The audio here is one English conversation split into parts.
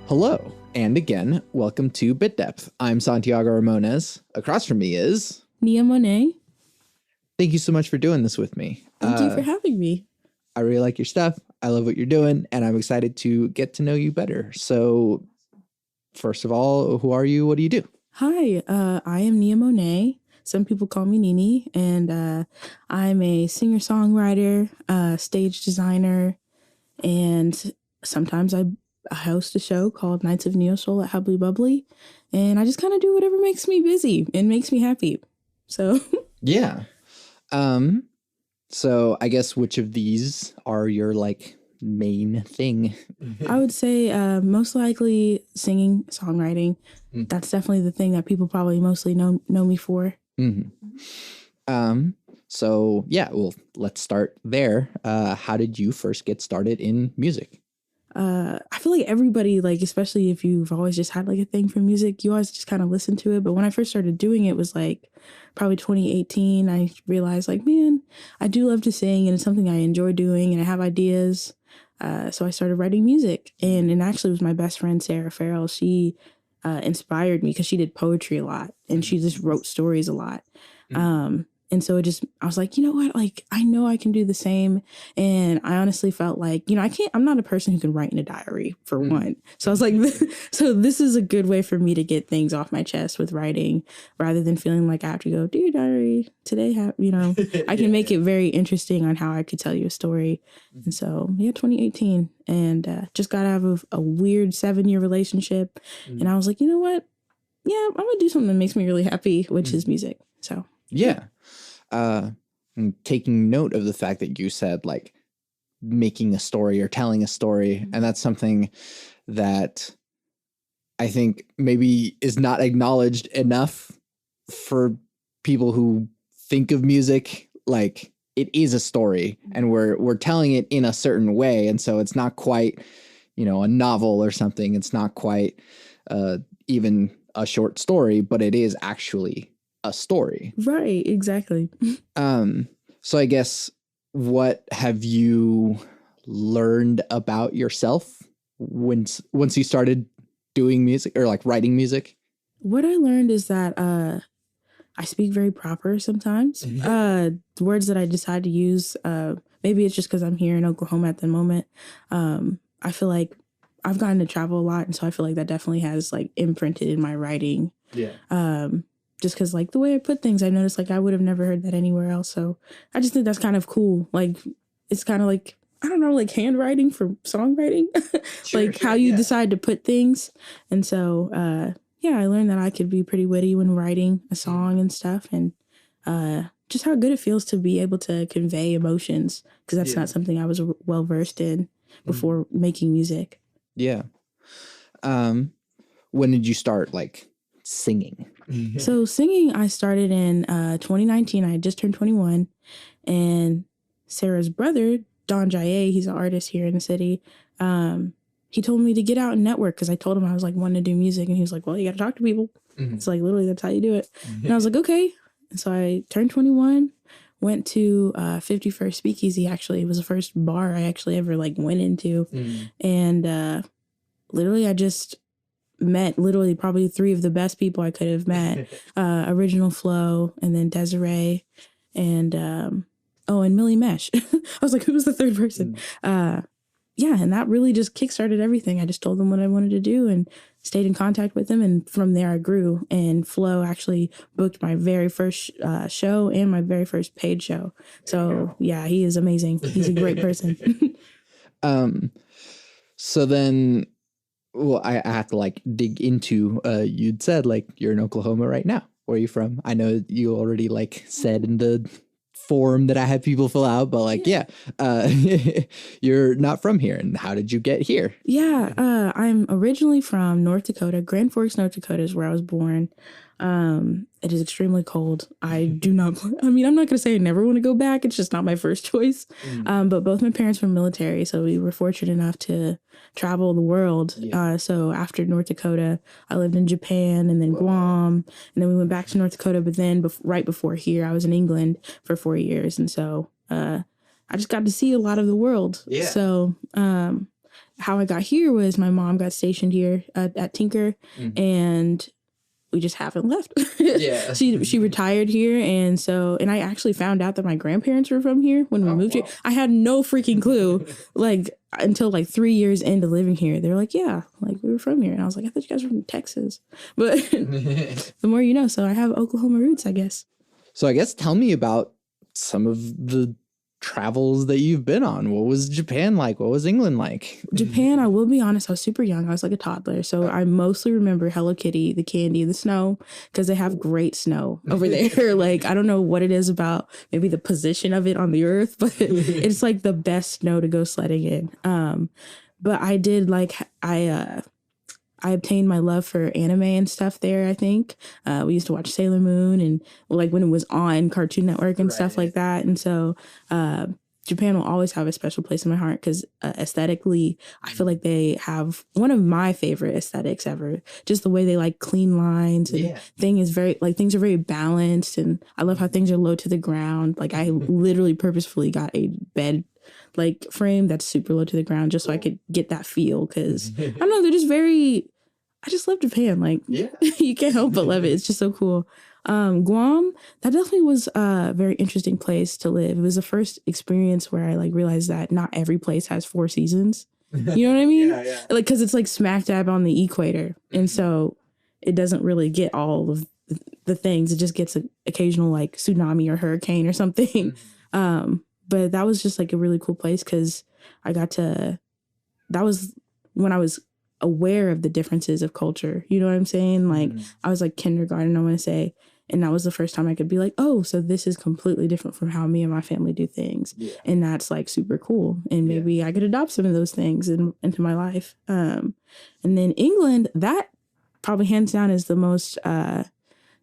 Hello, and again, welcome to Bit Depth. I'm Santiago Ramones. Across from me is Nia Moné. Thank you so much for doing this with me. Thank you for having me. I really like your stuff. I love what you're doing, and I'm excited to get to know you better. So, first of all, who are you? What do you do? Hi, I am Nia Moné. Some people call me Nini, and I'm a singer-songwriter, stage designer, and sometimes I host a show called Nights of Neosoul at Hubbly Bubbly, and I just kind of do whatever makes me busy and makes me happy. So Yeah. So I guess which of these are your main thing? I would say most likely singing, songwriting. That's definitely the thing that people probably mostly know me for. Mm-hmm. So yeah, well, let's start there. How did you first get started in music? I feel like everybody, especially if you've always just had a thing for music, you always just kind of listen to it. But when I first started doing it was probably 2018. I realized man, I do love to sing and it's something I enjoy doing and I have ideas. So I started writing music, and it actually was my best friend, Sarah Farrell. She inspired me because she did poetry a lot and she just wrote stories a lot. And so I was like, you know what? I know I can do the same. And I honestly felt I'm not a person who can write in a diary for one. So I was like, so this is a good way for me to get things off my chest with writing rather than feeling like I have to go, dear diary, today, I can make it very interesting on how I could tell you a story. And so, 2018, and just got out of a weird 7-year relationship. And I was like, you know what? Yeah, I'm going to do something that makes me really happy, which is music. So, yeah. Taking note of the fact that you said making a story or telling a story. And that's something that I think maybe is not acknowledged enough for people who think of music like it is a story and we're telling it in a certain way. And so it's not quite, a novel or something. It's not quite even a short story, but it is actually a story. Right, exactly. So I guess what have you learned about yourself once you started doing music or writing music? What I learned is that I speak very proper sometimes. The words that I decide to use, maybe it's just because I'm here in Oklahoma at the moment. I feel like I've gotten to travel a lot, and so I feel like that definitely has imprinted in my writing. Yeah. Just because the way I put things, I noticed I would have never heard that anywhere else. So I just think that's kind of cool. It's kind of I don't know, handwriting for songwriting, Sure, how you decide to put things. And so, I learned that I could be pretty witty when writing a song and stuff. And just how good it feels to be able to convey emotions, because that's not something I was well versed in before making music. Yeah. When did you start singing? So singing, I started in 2019. I had just turned 21, and Sarah's brother, Don Jaye, he's an artist here in the city. He told me to get out and network because I told him I was wanting to do music, and he was like, well, you got to talk to people. It's literally that's how you do it. And I was like, okay. And so I turned 21, went to 51st Speakeasy. Actually, it was the first bar I actually ever went into, and literally I just met probably 3 of the best people I could have met. Original Flo, and then Desiree, and and Millie Mesh. I was like, who was the third person? And that really just kickstarted everything. I just told them what I wanted to do and stayed in contact with them, and from there I grew. And Flo actually booked my very first show and my very first paid show. So yeah, he is amazing. He's a great person. So then, well, I have to dig into, you'd said you're in Oklahoma right now. Where are you from? I know you already said in the form that I had people fill out, but you're not from here. And how did you get here? Yeah, I'm originally from North Dakota. Grand Forks, North Dakota is where I was born. It is extremely cold. I do not, I'm not going to say I never want to go back. It's just not my first choice. But both my parents were military, so we were fortunate enough to travel the world. Yeah. So after North Dakota, I lived in Japan and then Guam, and then we went back to North Dakota. But then right before here, I was in England for 4 years. And so, I just got to see a lot of the world. Yeah. So, how I got here was my mom got stationed here at Tinker, and we just haven't left. Yeah. She retired here, and I actually found out that my grandparents were from here when we moved here. I had no freaking clue, like until like 3 years into living here. They were like, yeah, like we were from here, and I was like, I thought you guys were from Texas, but the more you know. So I have Oklahoma roots, I guess. So I guess tell me about some of the travels that you've been on. What was Japan like? What was England like? Japan, I will be honest, I was super young. I was like a toddler. So I mostly remember Hello Kitty, the candy, the snow, because they have great snow over there. Like, I don't know what it is about maybe the position of it on the earth, but it's like the best snow to go sledding in. But I did like, I obtained my love for anime and stuff there, I think. We used to watch Sailor Moon and like when it was on Cartoon Network and stuff like that. And so Japan will always have a special place in my heart because aesthetically, I feel like they have one of my favorite aesthetics ever. Just the way they like clean lines and things are very balanced. And I love how things are low to the ground. Like I literally purposefully got a bed like frame that's super low to the ground just so I could get that feel because I don't know, they're just very, I just love Japan. Like you can't help but love it. It's just so cool. Guam, that definitely was a very interesting place to live. It was the first experience where I like realized that not every place has 4 seasons. You know what I mean? Like, cause it's like smack dab on the equator. And so it doesn't really get all of the things. It just gets an occasional like tsunami or hurricane or something. But that was just like a really cool place because that was when I was aware of the differences of culture. You know what I'm saying? Like I was like kindergarten, I want to say. And that was the first time I could be like, oh, so this is completely different from how me and my family do things. And that's like super cool. And maybe I could adopt some of those things into my life. And then England, that probably hands down is the most, the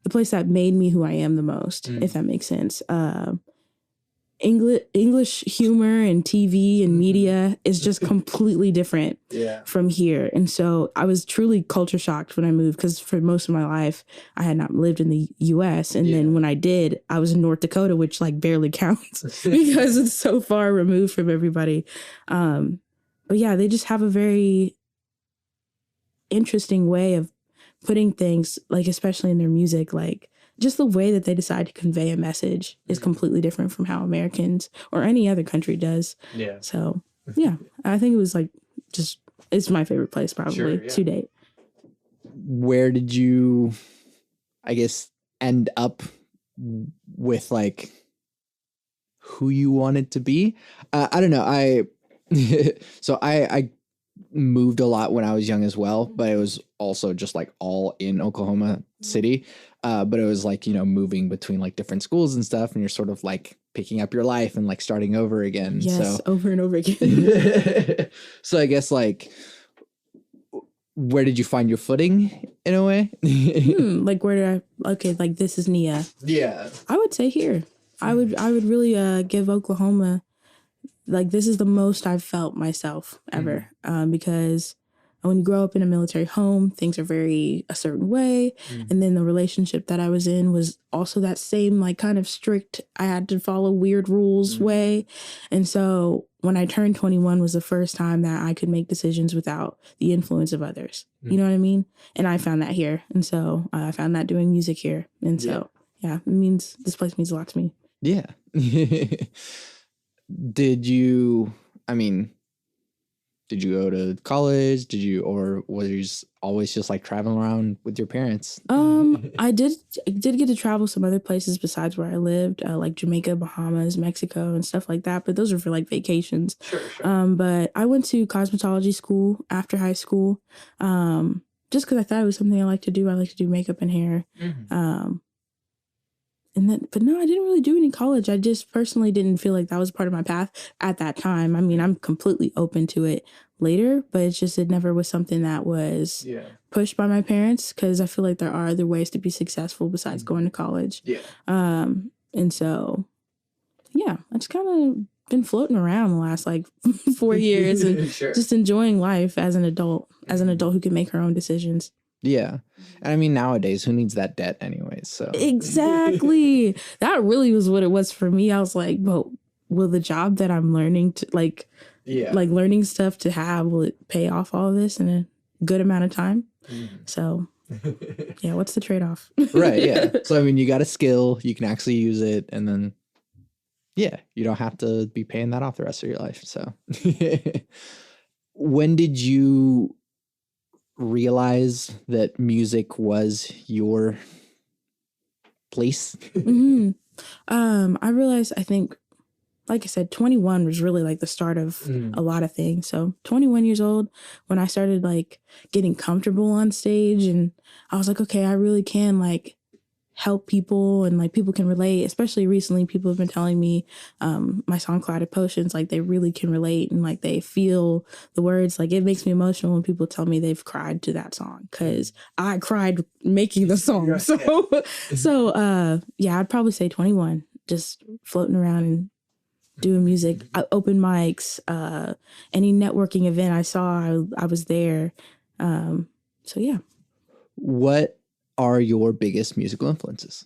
place that made me who I am the most, if that makes sense. English humor and TV and media is just completely different from here. And so I was truly culture shocked when I moved because for most of my life, I had not lived in the U.S. And then when I did, I was in North Dakota, which like barely counts because it's so far removed from everybody. But yeah, they just have a very interesting way of putting things, like especially in their music, like just the way that they decide to convey a message is completely different from how Americans or any other country does. So, yeah, I think it was like it's my favorite place probably to date. Where did you, I guess, end up with like who you wanted to be? I don't know. I moved a lot when I was young as well, but it was also just like all in Oklahoma City. But it was like, you know, moving between like different schools and stuff, and you're sort of like picking up your life and like starting over again. Yes, so over and over again. So I guess like, where did you find your footing in a way? Like like this is Nia. Yeah. I would say here. I would really give Oklahoma, like this is the most I've felt myself ever. Because when you grow up in a military home, things are very a certain way. And then the relationship that I was in was also that same like kind of strict, I had to follow weird rules way. And so when I turned 21 was the first time that I could make decisions without the influence of others. You know what I mean? And I found that here. And so I found that doing music here. And so, this place means a lot to me. Yeah. Did you go to college? Or was you always just like traveling around with your parents? I did get to travel some other places besides where I lived, like Jamaica, Bahamas, Mexico, and stuff like that. But those are for like vacations. Sure. But I went to cosmetology school after high school, just because I thought it was something I like to do. I like to do makeup and hair. But no, I didn't really do it in college. I just personally didn't feel like that was part of my path at that time. I mean, I'm completely open to it later, but it never was something that was pushed by my parents because I feel like there are other ways to be successful besides going to college. And so, I just kind of been floating around the last like 4 years and just enjoying life as an adult who can make her own decisions. Yeah. And I mean, nowadays, who needs that debt anyways? So exactly. That really was what it was for me. I was like, well, will the job that I'm learning to like Yeah. like learning stuff to have, will it pay off all of this in a good amount of time? So yeah, what's the trade-off? Right, yeah. So I mean, you got a skill, you can actually use it, and then yeah, you don't have to be paying that off the rest of your life. So when did you realize that music was your place? I realized, I think, like I said, 21 was really like the start of a lot of things. So 21 years old, when I started like getting comfortable on stage, and I was like, okay, I really can like help people, and like people can relate. Especially recently, people have been telling me my song Clouded Potions, like they really can relate, and like they feel the words. Like it makes me emotional when people tell me they've cried to that song, because I cried making the song. So yeah, I'd probably say 21, just floating around and doing music, open mics, any networking event I saw, I was there. So yeah. What are your biggest musical influences?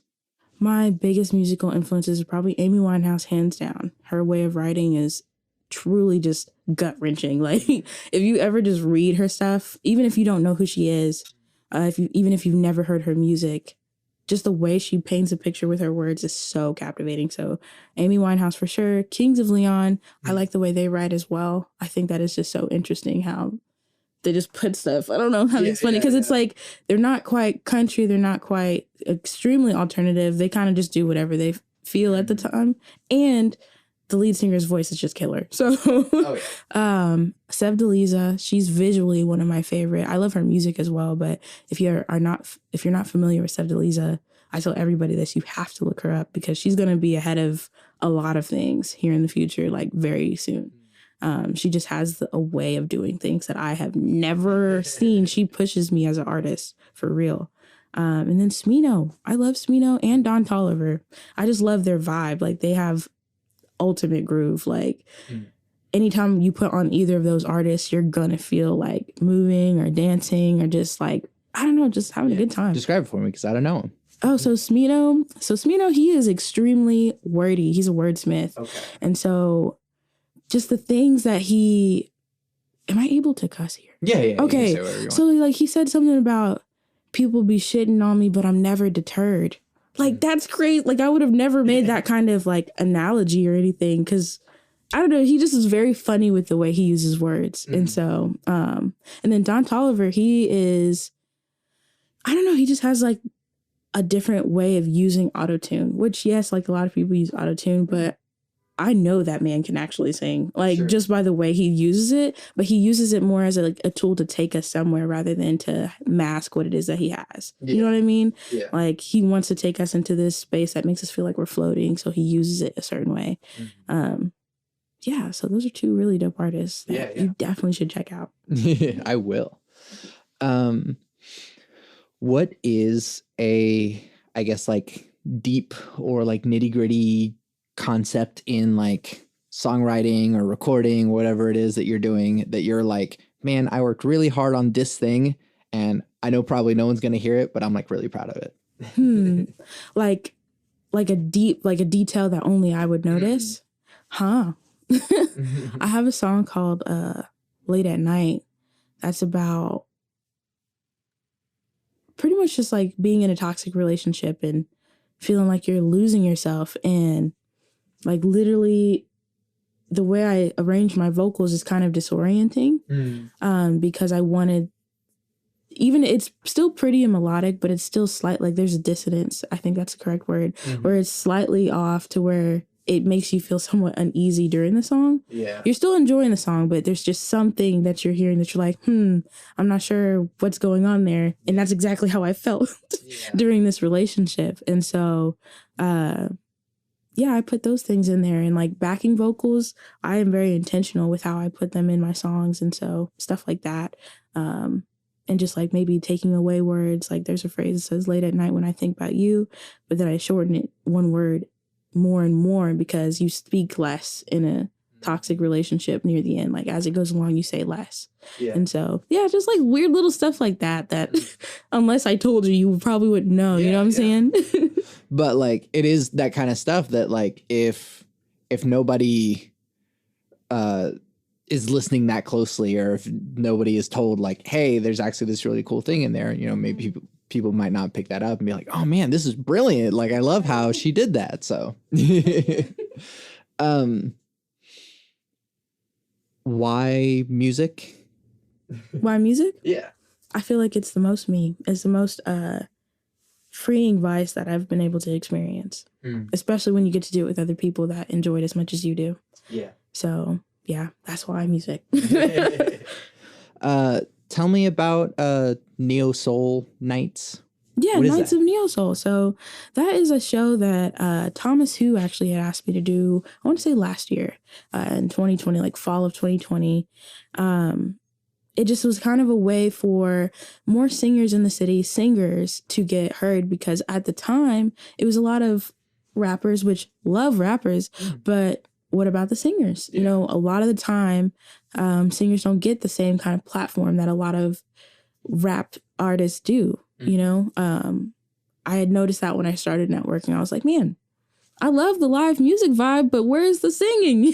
My biggest musical influences are probably Amy Winehouse, hands down. Her way of writing is truly just gut wrenching. Like if you ever just read her stuff, even if you don't know who she is, even if you've never heard her music, just the way she paints a picture with her words is so captivating. So Amy Winehouse for sure. Kings of Leon, I like the way they write as well. I think that is just so interesting how they just put stuff. I don't know how to explain it, because it's like they're not quite country, they're not quite extremely alternative. They kind of just do whatever they feel at the time. And the lead singer's voice is just killer. So Sev Deliza, she's visually one of my favorite. I love her music as well, but if you're not familiar with Sev Deliza, I tell everybody this, you have to look her up, because she's going to be ahead of a lot of things here in the future, like very soon. She just has a way of doing things that I have never seen. She pushes me as an artist for real. And then Smino, I love Smino and Don Toliver. I just love their vibe. Like they have ultimate groove. Like anytime you put on either of those artists, you're gonna feel like moving or dancing or just like, I don't know, just having a good time. Describe it for me, because I don't know him. Oh, so Smino, he is extremely wordy. He's a wordsmith. Okay. And so just the things that am I able to cuss here? Yeah. Okay. So like he said something about people be shitting on me, but I'm never deterred. Like, that's great. Like, I would have never made that kind of, like, analogy or anything, because, I don't know, he just is very funny with the way he uses words. And so, and then Don Toliver, he is, I don't know, he just has, like, a different way of using autotune, which, yes, like, a lot of people use autotune, but I know that man can actually sing, like, just by the way he uses it, but he uses it more as a tool to take us somewhere rather than to mask what it is that he has. You know what I mean? Yeah. Like, he wants to take us into this space that makes us feel like we're floating, so he uses it a certain way. Yeah, so those are two really dope artists that you definitely should check out. I will. What is I guess, like, deep or, like, nitty-gritty concept in like songwriting or recording, whatever it is that you're doing, that you're like, man, I worked really hard on this thing, and I know probably no one's gonna hear it, but I'm like really proud of it? Like a detail that only I would notice. I have a song called Late at Night that's about pretty much just like being in a toxic relationship and feeling like you're losing yourself, and like literally the way I arranged my vocals is kind of disorienting because I wanted, even it's still pretty and melodic, but it's still slight, like there's a dissonance. I think that's the correct word, where it's slightly off to where it makes you feel somewhat uneasy during the song. Yeah. You're still enjoying the song, but there's just something that you're hearing that you're like, I'm not sure what's going on there. And that's exactly how I felt during this relationship. And so, I put those things in there. And like backing vocals, I am very intentional with how I put them in my songs. And so stuff like that. And just like maybe taking away words. Like there's a phrase that says late at night when I think about you, but then I shorten it one word more and more because you speak less in a toxic relationship near the end. Like as it goes along, you say less. Yeah. And so, just like weird little stuff like that unless I told you, you probably wouldn't know. You know what I'm saying? But like, it is that kind of stuff that like, if nobody is listening that closely, or if nobody is told like, hey, there's actually this really cool thing in there, you know, maybe people might not pick that up and be like, oh man, this is brilliant. Like, I love how she did that. So, why music? Why music? Yeah. I feel like it's the most me. It's the most freeing vice that I've been able to experience, especially when you get to do it with other people that enjoy it as much as you do. Yeah. So yeah, that's why music. Tell me about Neosoul Nights. Yeah, Nights of Neosoul. So that is a show that Thomas Who actually had asked me to do, I want to say last year, in 2020, like fall of 2020. It just was kind of a way for more singers in the city, singers, to get heard, because at the time it was a lot of rappers, which love rappers, but what about the singers? Yeah. You know, a lot of the time, singers don't get the same kind of platform that a lot of rap artists do. You know, I had noticed that when I started networking. I was like, man, I love the live music vibe, but where's the singing?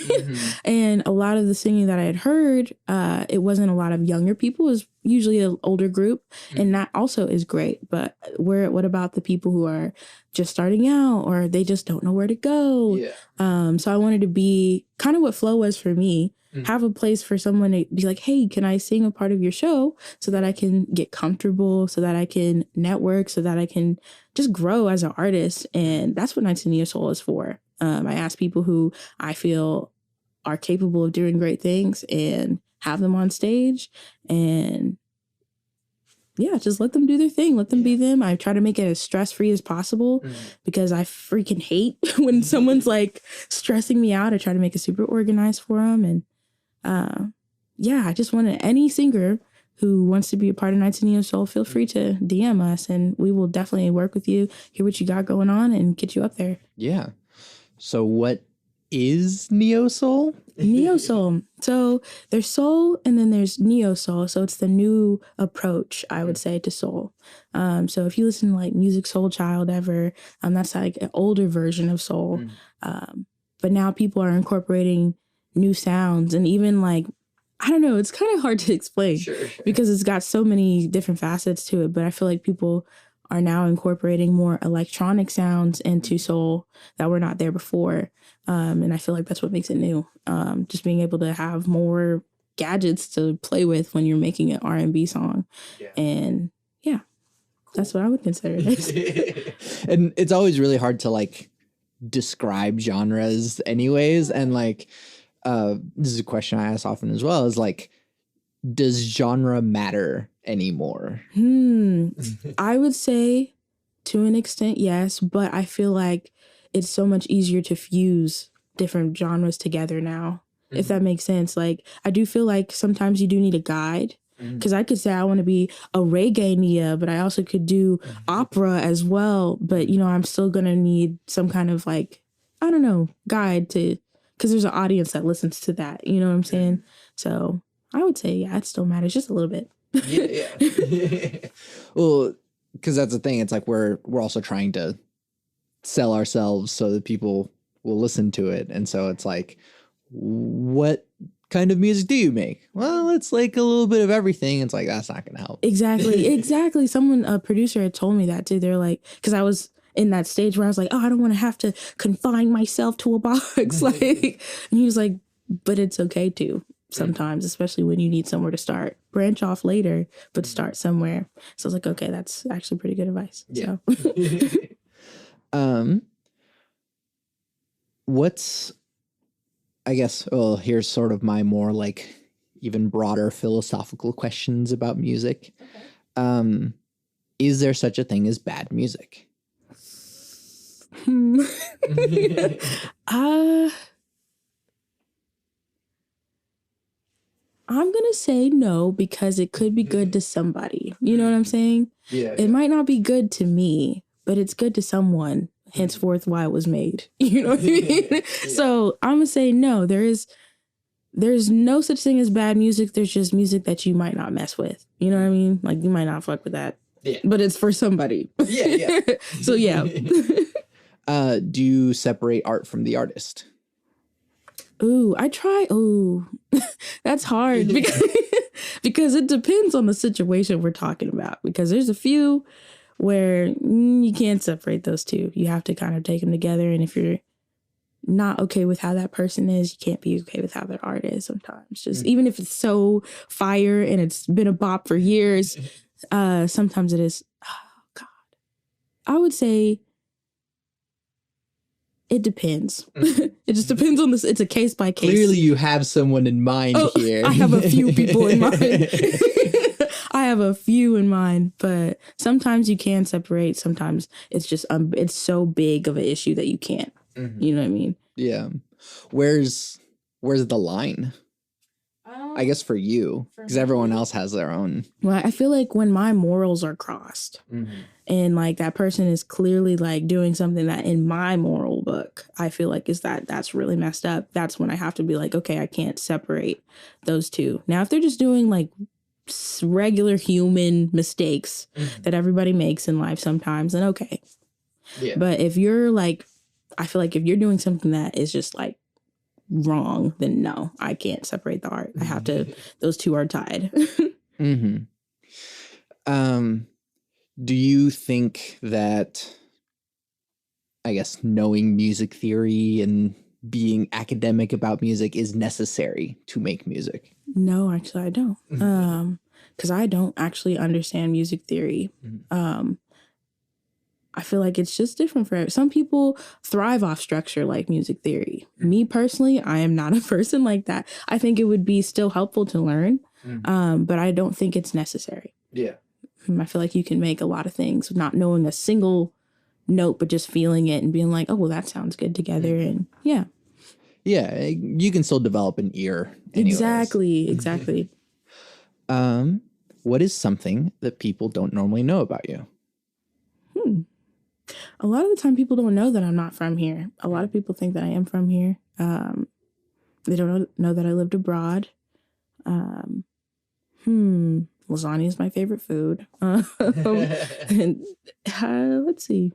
And a lot of the singing that I had heard, it wasn't a lot of younger people. It was usually an older group. And that also is great. But what about the people who are just starting out, or they just don't know where to go? Yeah. So I wanted to be kind of what Flow was for me. Have a place for someone to be like, hey, can I sing a part of your show, so that I can get comfortable, so that I can network, so that I can just grow as an artist. And that's what Nights of Neosoul is for. I ask people who I feel are capable of doing great things and have them on stage, and yeah, just let them do their thing. Let them be them. I try to make it as stress-free as possible, because I freaking hate when someone's like stressing me out. I try to make it super organized for them. And yeah, I just wanted any singer who wants to be a part of Nights of Neosoul, feel free to DM us, and we will definitely work with you, hear what you got going on, and get you up there. Yeah. So what is Neosoul? Neosoul. So there's soul, and then there's Neosoul. So it's the new approach, I would say, to soul. So if you listen to like Music Soul Child ever, that's like an older version of soul. But now people are incorporating new sounds, and even like, I don't know, it's kind of hard to explain because it's got so many different facets to it. But I feel like people are now incorporating more electronic sounds into soul that were not there before. And I feel like that's what makes it new. Just being able to have more gadgets to play with when you're making an R&B song. Yeah. And yeah, that's what I would consider it. And it's always really hard to like describe genres anyways. And like, this is a question I ask often as well, is like, does genre matter anymore? I would say to an extent, yes, but I feel like it's so much easier to fuse different genres together now, if that makes sense. Like, I do feel like sometimes you do need a guide, because I could say I want to be a reggae Nia, but I also could do opera as well. But, you know, I'm still going to need some kind of like, I don't know, guide to, because there's an audience that listens to that. You know what I'm saying? So I would say, yeah, it still matters just a little bit. Yeah. Well, because that's the thing. It's like we're also trying to sell ourselves so that people will listen to it. And so it's like, what kind of music do you make? Well, it's like a little bit of everything. It's like, that's not going to help. Exactly. Someone, a producer had told me that too. They're like, because I was in that stage where I was like, oh, I don't want to have to confine myself to a box. Like, and he was like, but it's okay to sometimes, especially when you need somewhere to start. Branch off later, but start somewhere. So I was like, okay, that's actually pretty good advice. Yeah. So. What's, I guess, well, here's sort of my more like even broader philosophical questions about music. Okay. Is there such a thing as bad music? I'm gonna say no, because it could be good to somebody. You know what I'm saying? Yeah. It might not be good to me, but it's good to someone. Henceforth, why it was made. You know what I mean? Yeah. So I'm gonna say no. There's no such thing as bad music. There's just music that you might not mess with. You know what I mean? Like, you might not fuck with that. Yeah. But it's for somebody. Yeah. So yeah. Do you separate art from the artist? Ooh, I try. Ooh, that's hard because it depends on the situation we're talking about. Because there's a few where you can't separate those two. You have to kind of take them together. And if you're not okay with how that person is, you can't be okay with how their art is sometimes. Just even if it's so fire and it's been a bop for years, sometimes it is. Oh, God. I would say it depends. It just depends on this. It's a case by case. Clearly, you have someone in mind here. I have a few people in mind. I have a few in mind, but sometimes you can separate. Sometimes it's just it's so big of an issue that you can't. You know what I mean? Yeah. Where's the line? I guess for you, because everyone else has their own. Well, I feel like when my morals are crossed and like that person is clearly like doing something that in my moral book, I feel like that's really messed up. That's when I have to be like, okay, I can't separate those two. Now, if they're just doing like regular human mistakes that everybody makes in life sometimes, then okay. Yeah. But if you're like, I feel like if you're doing something that is just like wrong, then no, I can't separate the art. I have to, those two are tied. Do you think that, I guess, knowing music theory and being academic about music is necessary to make music? No, actually I don't. Because I don't actually understand music theory. I feel like it's just different for some people thrive off structure like music theory. Me personally, I am not a person like that. I think it would be still helpful to learn, but I don't think it's necessary. Yeah. I feel like you can make a lot of things not knowing a single note, but just feeling it and being like, oh, well, that sounds good together. And yeah. Yeah, you can still develop an ear anyways. Exactly. What is something that people don't normally know about you? A lot of the time people don't know that I'm not from here. A lot of people think that I am from here. They don't know that I lived abroad. Lasagna is my favorite food. And let's see.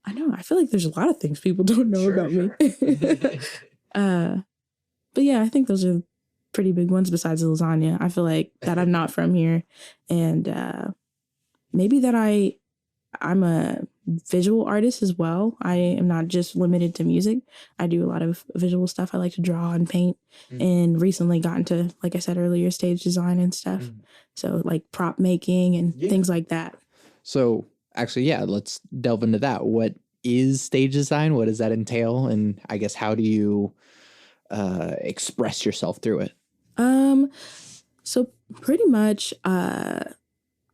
I know. I feel like there's a lot of things people don't know about me. But yeah, I think those are pretty big ones besides the lasagna. I feel like that I'm not from here. And maybe that I'm a visual artist as well. I am not just limited to music. I do a lot of visual stuff. I like to draw and paint and recently got into, like I said earlier, stage design and stuff. So like prop making and things like that. So actually, yeah, let's delve into that. What is stage design? What does that entail? And I guess how do you express yourself through it? So pretty much,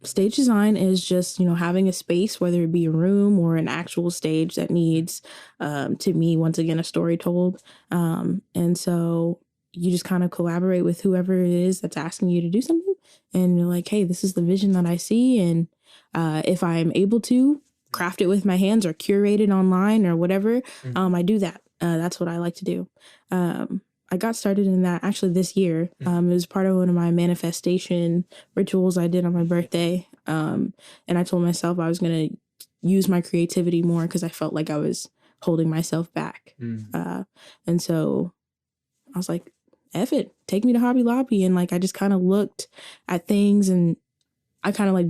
stage design is just, having a space, whether it be a room or an actual stage that needs, to me, once again, a story told. And so you just kind of collaborate with whoever it is that's asking you to do something. And you're like, hey, this is the vision that I see. And if I'm able to craft it with my hands or curate it online or whatever, I do that. That's what I like to do. I got started in that actually this year. It was part of one of my manifestation rituals I did on my birthday. And I told myself I was going to use my creativity more because I felt like I was holding myself back. And so I was like, F it, take me to Hobby Lobby. And like, I just kind of looked at things and I kind of like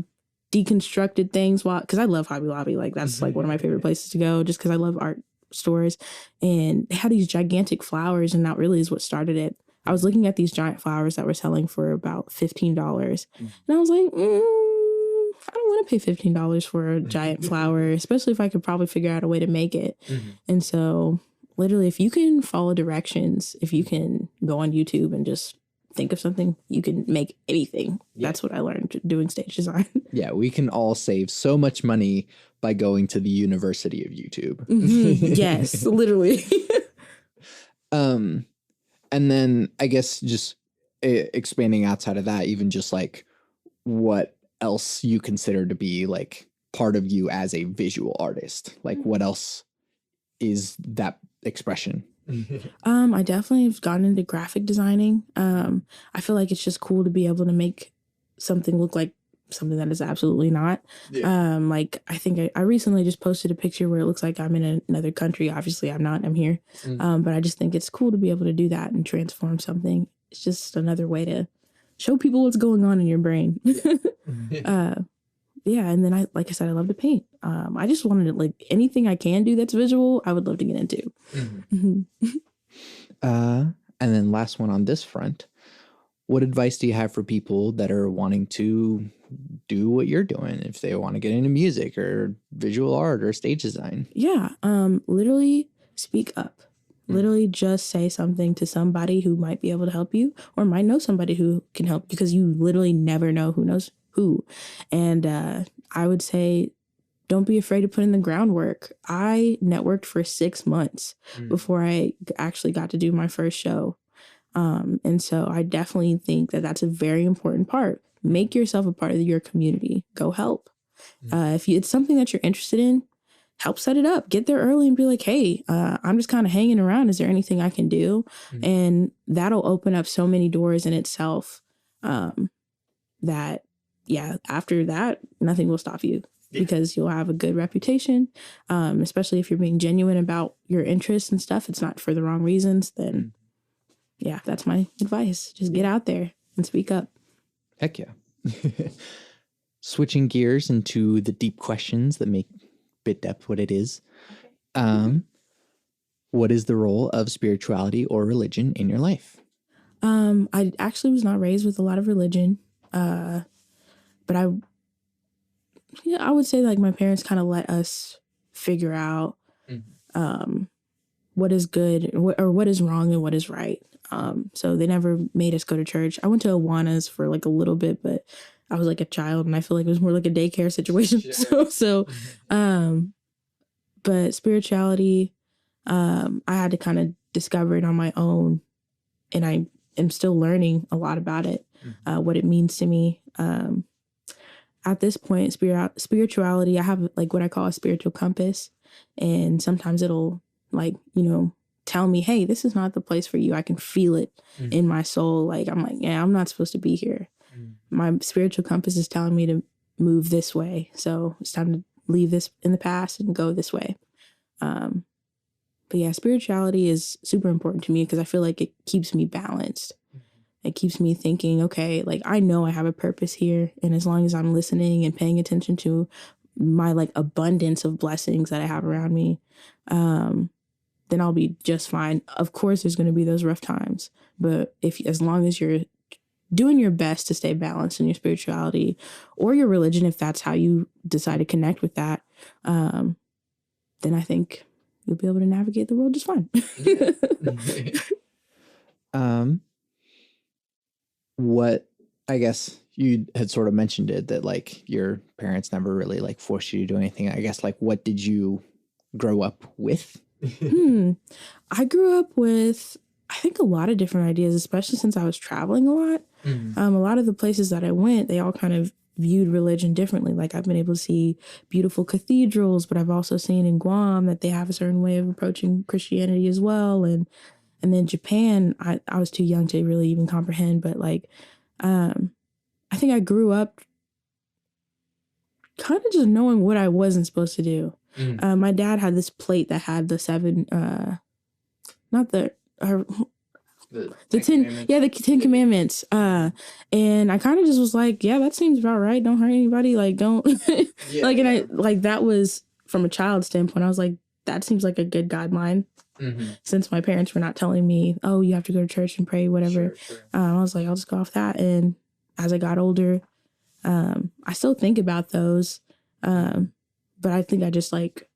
deconstructed things because I love Hobby Lobby. Like that's like one of my favorite places to go just because I love art stores, and they had these gigantic flowers, and that really is what started it. I was looking at these giant flowers that were selling for about $15, and I was like, I don't want to pay $15 for a giant flower, especially if I could probably figure out a way to make it. And so literally, if you can follow directions, if you can go on YouTube and just think of something, you can make anything. That's what I learned doing stage design. Yeah, we can all save so much money by going to the University of YouTube. Yes, literally. And then I guess just expanding outside of that, even just like what else you consider to be like part of you as a visual artist? Like what else is that expression? I definitely have gotten into graphic designing. I feel like it's just cool to be able to make something look like something that is absolutely not. Yeah. Like I think I recently just posted a picture where it looks like I'm in another country. Obviously I'm not, I'm here. But I just think it's cool to be able to do that and transform something. It's just another way to show people what's going on in your brain. Yeah. And then like I said, I love to paint. I just wanted to, like, anything I can do that's visual, I would love to get into. And then last one on this front, what advice do you have for people that are wanting to do what you're doing, if they want to get into music or visual art or stage design? Yeah. Literally speak up. Literally just say something to somebody who might be able to help you or might know somebody who can help, because you literally never know who knows who. And I would say, don't be afraid to put in the groundwork. I networked for 6 months before I actually got to do my first show. And so I definitely think that that's a very important part. Make yourself a part of your community. Go help. If it's something that you're interested in, help set it up. Get there early and be like, hey, I'm just kind of hanging around. Is there anything I can do? And that'll open up so many doors in itself that, yeah, after that, nothing will stop you. Because you'll have a good reputation, especially if you're being genuine about your interests and stuff. It's not for the wrong reasons. Then, yeah, that's my advice. Just get out there and speak up. Heck yeah. Switching gears into the deep questions that make Bit Depth what it is. What is the role of spirituality or religion in your life? I actually was not raised with a lot of religion, but I would say like my parents kind of let us figure out what is good or what is wrong and what is right. So they never made us go to church. I went to Awanas for like a little bit, but I was like a child and I feel like it was more like a daycare situation. But spirituality, I had to kind of discover it on my own, and I am still learning a lot about it, what it means to me. At this point, spirituality, I have like what I call a spiritual compass. And sometimes it'll like, tell me, hey, this is not the place for you. I can feel it in my soul. Like, I'm like, yeah, I'm not supposed to be here. My spiritual compass is telling me to move this way. So it's time to leave this in the past and go this way. But yeah, spirituality is super important to me because I feel like it keeps me balanced. It keeps me thinking, okay, like I know I have a purpose here. And as long as I'm listening and paying attention to my like abundance of blessings that I have around me, then I'll be just fine. Of course, there's going to be those rough times. But as long as you're doing your best to stay balanced in your spirituality or your religion, if that's how you decide to connect with that, then I think you'll be able to navigate the world just fine. What, I guess you had sort of mentioned it, that like your parents never really like forced you to do anything. I guess like what did you grow up with? I grew up with, I think, a lot of different ideas, especially since I was traveling a lot. A lot of the places that I went, they all kind of viewed religion differently. Like I've been able to see beautiful cathedrals, but I've also seen in Guam that they have a certain way of approaching Christianity as well. And then Japan, I was too young to really even comprehend, but like, I think I grew up kind of just knowing what I wasn't supposed to do. My dad had this plate that had the 7, the 10, the 10 commandments. And I kind of just was like, yeah, that seems about right. Don't hurt anybody. Like, don't and I like, that was from a child standpoint. I was like, that seems like a good guideline. Since my parents were not telling me, oh, you have to go to church and pray, whatever. Sure. I was like, I'll just go off that. And as I got older, I still think about those. But I think I just like,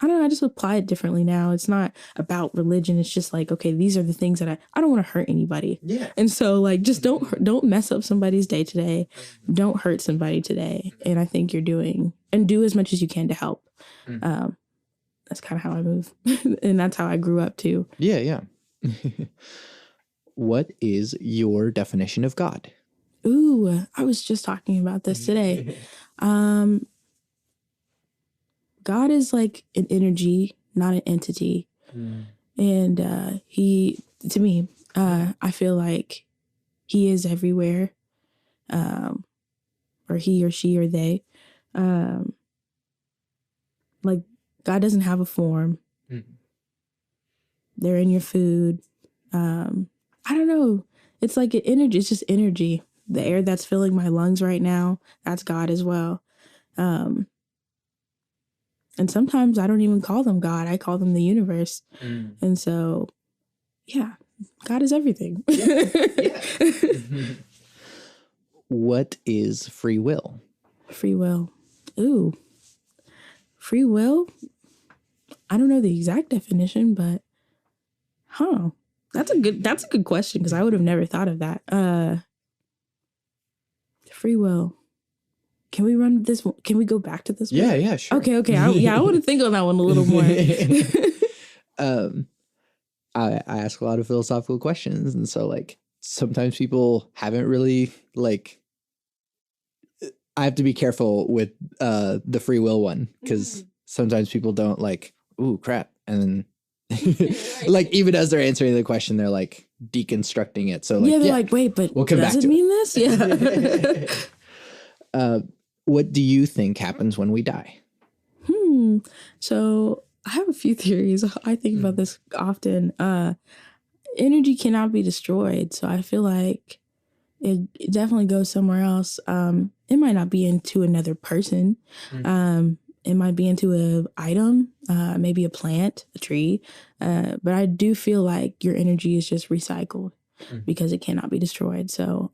I don't know, I just apply it differently now. It's not about religion. It's just like, okay, these are the things that I don't want to hurt anybody. Yeah. And so like, just don't mess up somebody's day today. Don't hurt somebody today. And I think you're doing, and do as much as you can to help. That's kind of how I move. And that's how I grew up too. Yeah. What is your definition of God? Ooh, I was just talking about this today. God is like an energy, not an entity. And he, to me, I feel like he is everywhere. or he or she or they. Like God doesn't have a form. Mm-hmm. They're in your food. I don't know. It's like an energy. It's just energy. The air that's filling my lungs right now, that's God as well. And sometimes I don't even call them God. I call them the universe. And so, yeah, God is everything. Yeah. What is free will? Free will. Ooh. Free will? I don't know the exact definition, but that's a good question, because I would have never thought of that. Free will. Can we run this one? Can we go back to this one? Yeah, sure. Okay. I want to think on that one a little more. I ask a lot of philosophical questions, and so like sometimes people haven't really like. I have to be careful with the free will one, because sometimes people don't like, ooh, crap, and then like even as they're answering the question, they're like deconstructing it. So like, they're like, wait, but does it mean this? Yeah. What do you think happens when we die? So I have a few theories. I think about this often. Energy cannot be destroyed, so I feel like it definitely goes somewhere else. It might not be into another person. It might be into an item, maybe a plant, a tree. But I do feel like your energy is just recycled because it cannot be destroyed. So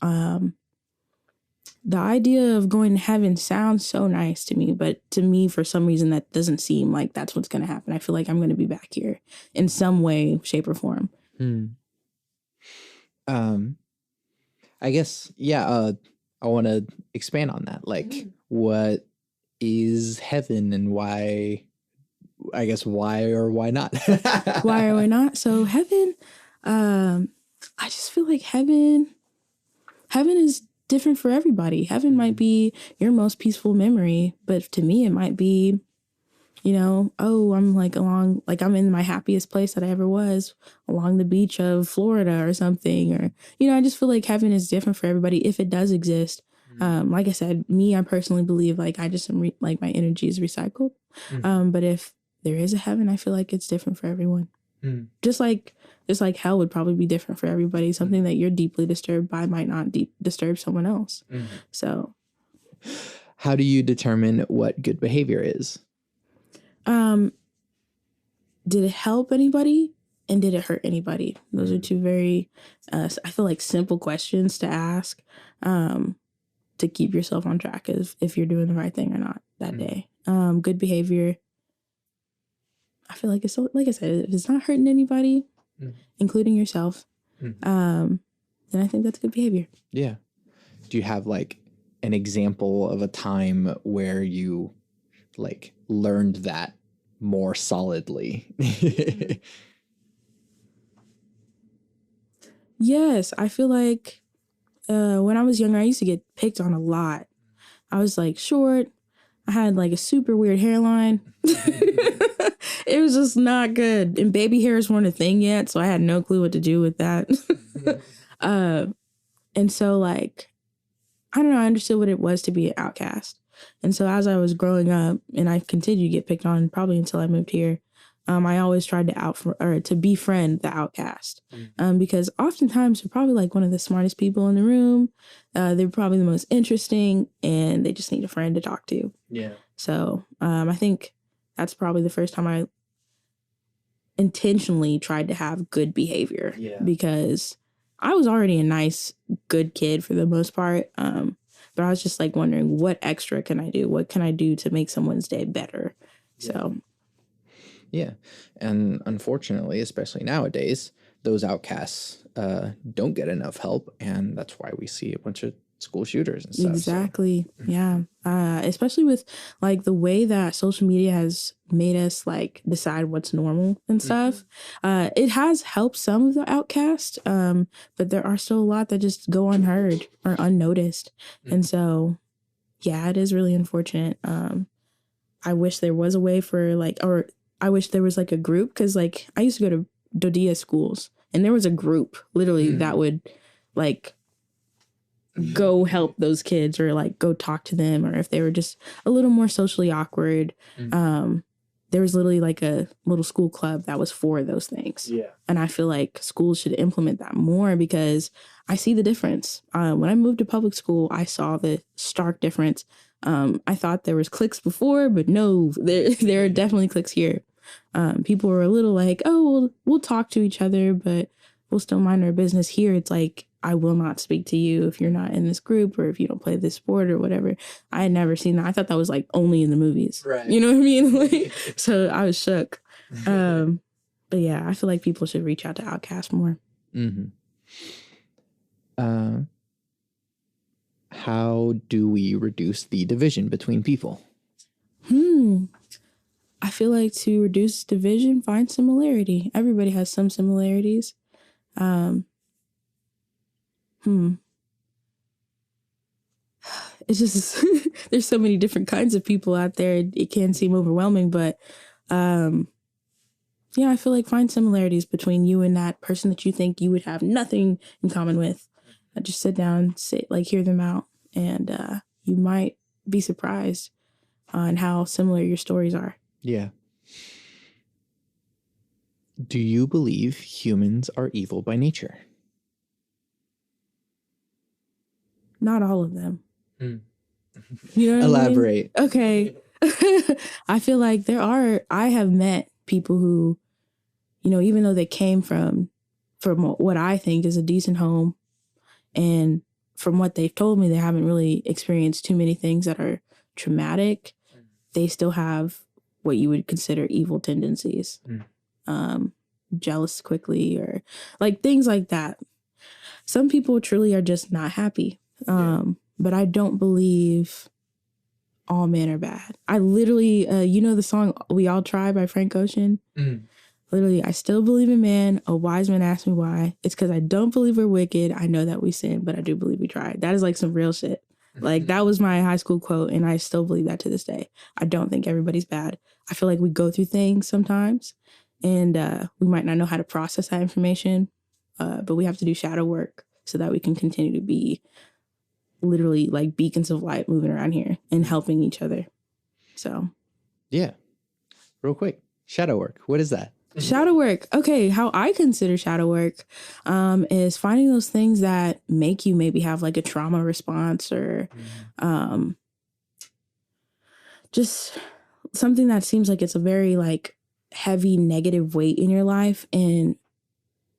the idea of going to heaven sounds so nice to me, but to me, for some reason, that doesn't seem like that's what's going to happen. I feel like I'm going to be back here in some way, shape, or form. I guess, I want to expand on that. Like, what is heaven, and why? I guess why or why not? Why or why not? So heaven, I just feel like heaven is different for everybody. Heaven might be your most peaceful memory, but to me, it might be, I'm like I'm in my happiest place that I ever was, along the beach of Florida or something. Or, I just feel like heaven is different for everybody if it does exist. Like I said, I personally believe like I just am like my energy is recycled. But if there is a heaven, I feel like it's different for everyone. Just like hell would probably be different for everybody. Something that you're deeply disturbed by might not disturb someone else. So how do you determine what good behavior is? Did it help anybody, and did it hurt anybody? Those are two very, I feel like, simple questions to ask, to keep yourself on track if you're doing the right thing or not that day. Good behavior, I feel like it's so, like I said, if it's not hurting anybody, including yourself, then I think that's good behavior. Yeah. Do you have like an example of a time where you like learned that more solidly? Yes, I feel like when I was younger, I used to get picked on a lot. I was like short. I had like a super weird hairline. It was just not good. And baby hairs weren't a thing yet, so I had no clue what to do with that. And so like, I don't know, I understood what it was to be an outcast. And so as I was growing up, and I continued to get picked on probably until I moved here, I always tried to befriend the outcast, because oftentimes they're probably like one of the smartest people in the room. They're probably the most interesting, and they just need a friend to talk to. Yeah. So I think that's probably the first time I intentionally tried to have good behavior, because I was already a nice, good kid for the most part. But I was just like wondering, what extra can I do? What can I do to make someone's day better? So. Yeah. And unfortunately, especially nowadays, those outcasts don't get enough help. And that's why we see a bunch of school shooters and stuff. Exactly. So. Yeah. Especially with like the way that social media has made us like decide what's normal and stuff. It has helped some of the outcasts, but there are still a lot that just go unheard or unnoticed. And so, yeah, it is really unfortunate. I wish there was a way for like, or I wish there was like a group, because like I used to go to Dodia schools, and there was a group literally that would like go help those kids or like go talk to them, or if they were just a little more socially awkward. There was literally like a little school club that was for those things. Yeah. And I feel like schools should implement that more because I see the difference. When I moved to public school, I saw the stark difference. I thought there was cliques before, but no, there are definitely cliques here. People were a little like, oh, we'll talk to each other, but we'll still mind our business. Here, it's like, I will not speak to you if you're not in this group or if you don't play this sport or whatever. I had never seen that. I thought that was like only in the movies. Right. You know what I mean? Like, so I was shook. But yeah, I feel like people should reach out to Outkast more. Mm-hmm. How do we reduce the division between people? I feel like to reduce division, find similarity. Everybody has some similarities. It's just there's so many different kinds of people out there. It can seem overwhelming, but yeah, I feel like find similarities between you and that person that you think you would have nothing in common with. Just sit down, hear them out, and you might be surprised on how similar your stories are. Yeah. Do you believe humans are evil by nature? Not all of them. Mm. You know what Elaborate. I mean? Okay. I feel like I have met people who, you know, even though they came from what I think is a decent home, and from what they've told me, they haven't really experienced too many things that are traumatic. They still have what you would consider evil tendencies. Jealous quickly, or like things like that. Some people truly are just not happy. But I don't believe all men are bad. I literally, you know the song We All Try by Frank Ocean? Literally, I still believe in man. A wise man asked me why. It's because I don't believe we're wicked. I know that we sin, but I do believe we tried. That is like some real shit. Like, that was my high school quote, and I still believe that to this day. I don't think everybody's bad. I feel like we go through things sometimes, and we might not know how to process that information, but we have to do shadow work so that we can continue to be literally like beacons of light moving around here and helping each other. So, yeah. Real quick, shadow work. What is that? Shadow work. Okay, how I consider shadow work is finding those things that make you maybe have like a trauma response, or just something that seems like it's a very like heavy negative weight in your life, and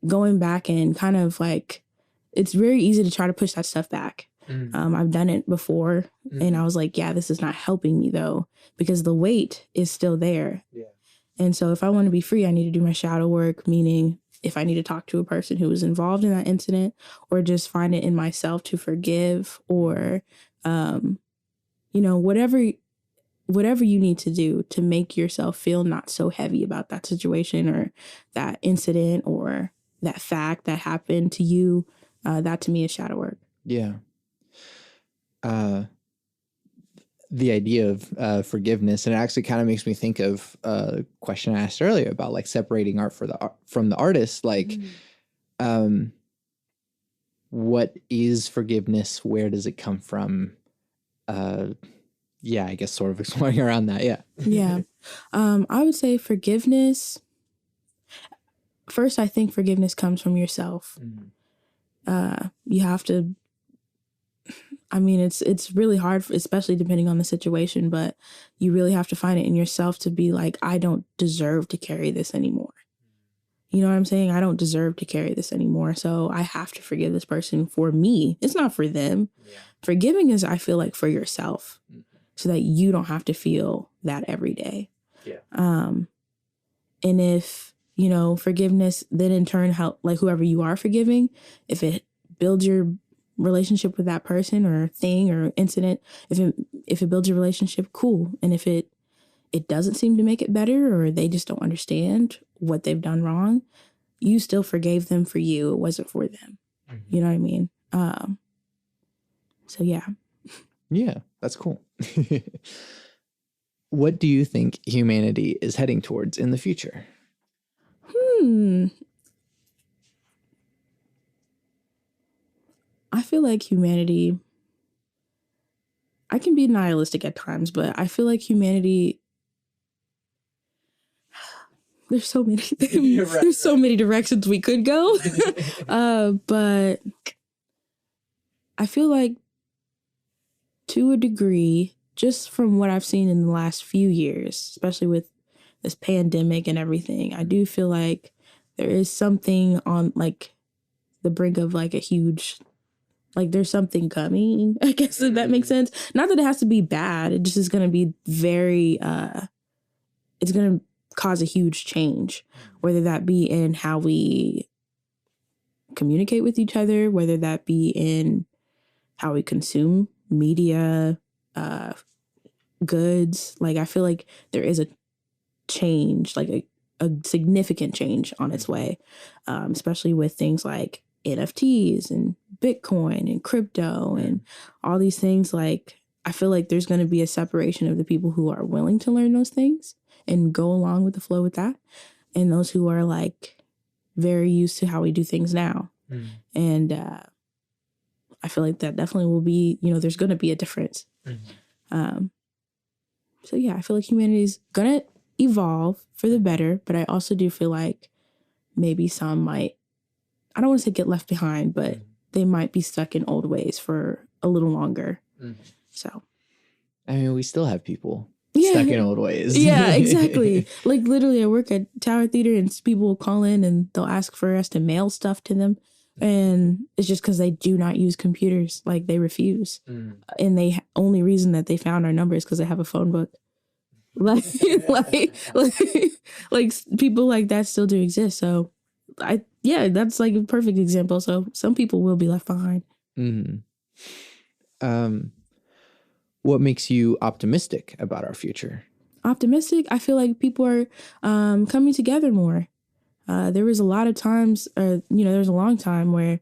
going back and kind of like, it's very easy to try to push that stuff back. I've done it before, and I was like, yeah, this is not helping me though, because the weight is still there. Yeah. And so if I want to be free, I need to do my shadow work, meaning if I need to talk to a person who was involved in that incident, or just find it in myself to forgive, or, you know, whatever you need to do to make yourself feel not so heavy about that situation or that incident or that fact that happened to you, that to me is shadow work. Yeah. The idea of forgiveness, and it actually kind of makes me think of a question I asked earlier about like separating art from the artist. Like, what is forgiveness? Where does it come from? Yeah, I guess sort of exploring around that. Yeah. Yeah. I would say forgiveness. First, I think forgiveness comes from yourself. You have to, I mean, it's really hard, especially depending on the situation, but you really have to find it in yourself to be like, I don't deserve to carry this anymore. You know what I'm saying? I don't deserve to carry this anymore. So I have to forgive this person for me. It's not for them. Yeah. Forgiving is, I feel like, for yourself, so that you don't have to feel that every day. Yeah. And if, you know, forgiveness then in turn help, like whoever you are forgiving, if it builds your relationship with that person or thing or incident, if it builds your relationship, cool. And if it doesn't seem to make it better, or they just don't understand what they've done wrong, you still forgave them for you. It wasn't for them. You know what I mean? So yeah. Yeah, that's cool. What do you think humanity is heading towards in the future? I feel like humanity, I can be nihilistic at times, but I feel like humanity, there's so many there's so many directions we could go. But I feel like to a degree, just from what I've seen in the last few years, especially with this pandemic and everything, I do feel like there is something on like the brink of like a huge, like there's something coming, I guess, if that makes sense. Not that it has to be bad. It just is going to be very, it's going to cause a huge change, whether that be in how we communicate with each other, whether that be in how we consume media, goods. Like, I feel like there is a change, like a significant change on its way, especially with things like NFTs and Bitcoin and crypto and all these things. Like, I feel like there's going to be a separation of the people who are willing to learn those things and go along with the flow with that, and those who are like very used to how we do things now. And I feel like that definitely will be, there's going to be a difference. So yeah, I feel like humanity's going to evolve for the better, but I also do feel like maybe some might, I don't want to say get left behind, but they might be stuck in old ways for a little longer. So, I mean, we still have people stuck in old ways. Yeah, exactly. Like literally I work at Tower Theater and people will call in and they'll ask for us to mail stuff to them. And it's just because they do not use computers. Like they refuse. And they only reason that they found our number is because they have a phone book. Like people like that still do exist. So that's like a perfect example. So some people will be left behind. What makes you optimistic about our future? Optimistic? I feel like people are coming together more. There was a lot of times, there was a long time where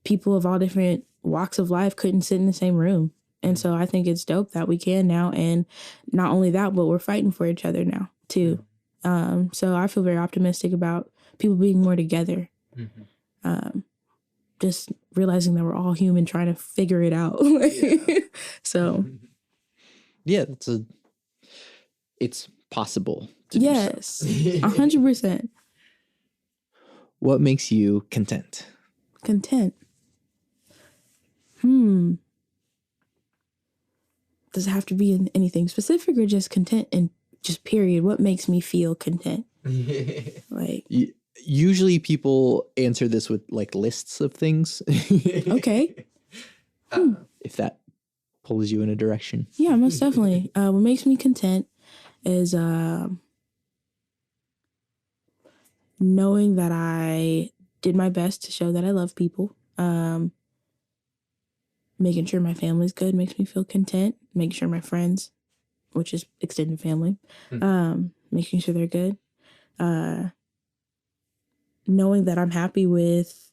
people of all different walks of life couldn't sit in the same room. And so I think it's dope that we can now. And not only that, but we're fighting for each other now, too. So I feel very optimistic about people being more together. Just realizing that we're all human trying to figure it out. So. Yeah, it's possible to do so. 100%. What makes you content? Content. Does it have to be in anything specific or just content and just period? What makes me feel content? Like usually people answer this with like lists of things. Okay. If that pulls you in a direction. Yeah, most definitely. What makes me content is knowing that I did my best to show that I love people. Making sure my family's good makes me feel content. Making sure my friends, which is extended family, making sure they're good. Knowing that I'm happy with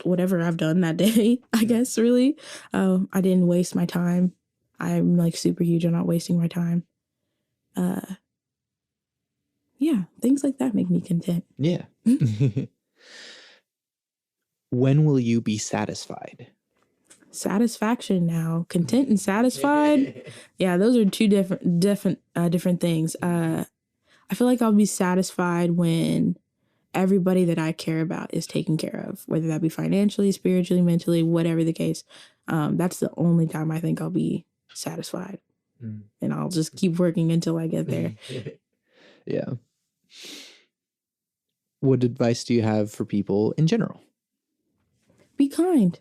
whatever I've done that day, I guess, really. I didn't waste my time. I'm like super huge on not wasting my time. Yeah, things like that make me content. Yeah. When will you be satisfied? Satisfaction now. Content and satisfied. Yeah, those are two different things. I feel like I'll be satisfied when everybody that I care about is taken care of, whether that be financially, spiritually, mentally, whatever the case. That's the only time I think I'll be satisfied. And I'll just keep working until I get there. Yeah. What advice do you have for people in general? Be kind.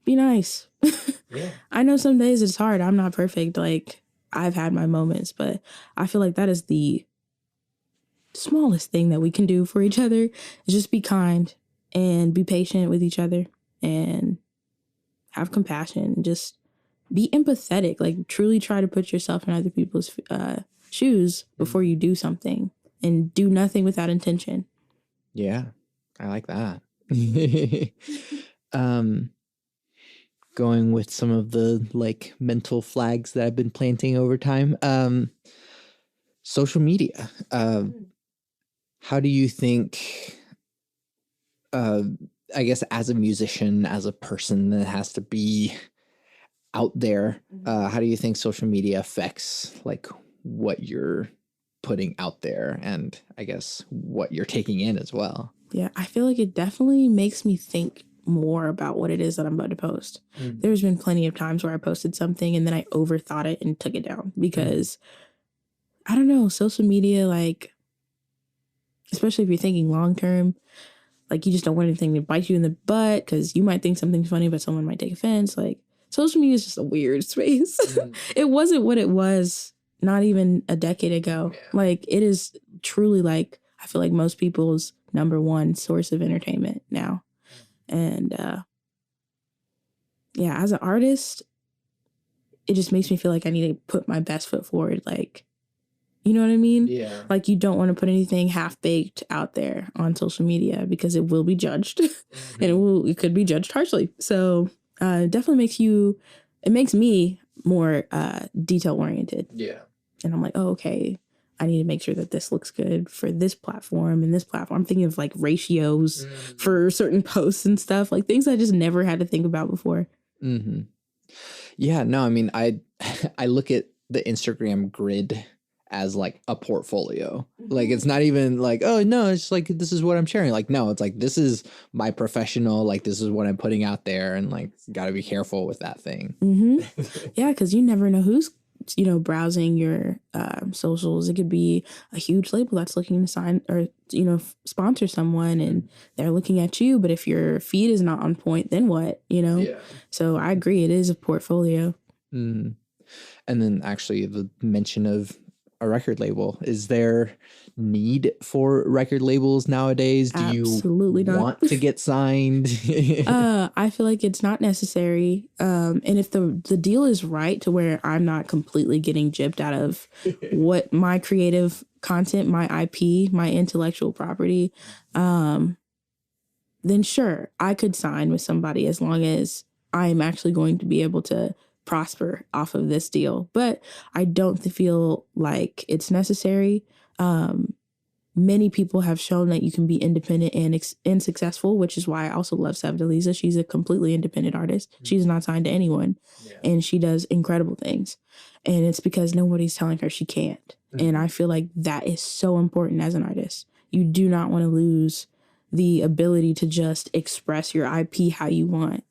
Be nice. Yeah. I know some days it's hard. I'm not perfect. Like, I've had my moments, but I feel like that is the smallest thing that we can do for each other, is just be kind and be patient with each other and have compassion. Just be empathetic. Like, truly try to put yourself in other people's shoes before you do something, and do nothing without intention. Yeah, I like that. Going with some of the like mental flags that I've been planting over time. Social media. How do you think I guess as a musician, as a person that has to be out there, how do you think social media affects like what you're putting out there and I guess what you're taking in as well? Yeah, I feel like it definitely makes me think more about what it is that I'm about to post. There's been plenty of times where I posted something and then I overthought it and took it down because I don't know, social media, like, especially if you're thinking long term, like you just don't want anything to bite you in the butt because you might think something's funny, but someone might take offense. Like, social media is just a weird space. It wasn't what it was not even a decade ago. Like, it is truly like, I feel like most people's number one source of entertainment now. And yeah, as an artist, it just makes me feel like I need to put my best foot forward. Like, you know what I mean? Yeah. Like, you don't want to put anything half-baked out there on social media because it will be judged and it could be judged harshly. So it definitely makes me more detail-oriented. Yeah. And I'm like, oh, okay, I need to make sure that this looks good for this platform and this platform. I'm thinking of like ratios for certain posts and stuff, like things I just never had to think about before. Yeah, no, I mean, I look at the Instagram grid as like a portfolio. Like, it's not even like, oh no, it's like, this is what I'm sharing. Like, no, it's like, this is my professional, like, this is what I'm putting out there, and like, got to be careful with that thing. Yeah, because you never know who's, you know, browsing your socials. It could be a huge label that's looking to sign or, you know, sponsor someone, and they're looking at you, but if your feed is not on point, then what, you know? Yeah. So I agree, it is a portfolio. And then actually the mention of a record label. Is there need for record labels nowadays? Do Absolutely you want to get signed? I feel like it's not necessary. And if the deal is right to where I'm not completely getting gypped out of what my creative content, my IP, my intellectual property, then sure, I could sign with somebody as long as I'm actually going to be able to prosper off of this deal. But I don't feel like it's necessary. Many people have shown that you can be independent and successful, which is why I also love Sevdaliza. She's a completely independent artist. She's not signed to anyone, and she does incredible things. And it's because nobody's telling her she can't. And I feel like that is so important as an artist. You do not want to lose the ability to just express your IP how you want.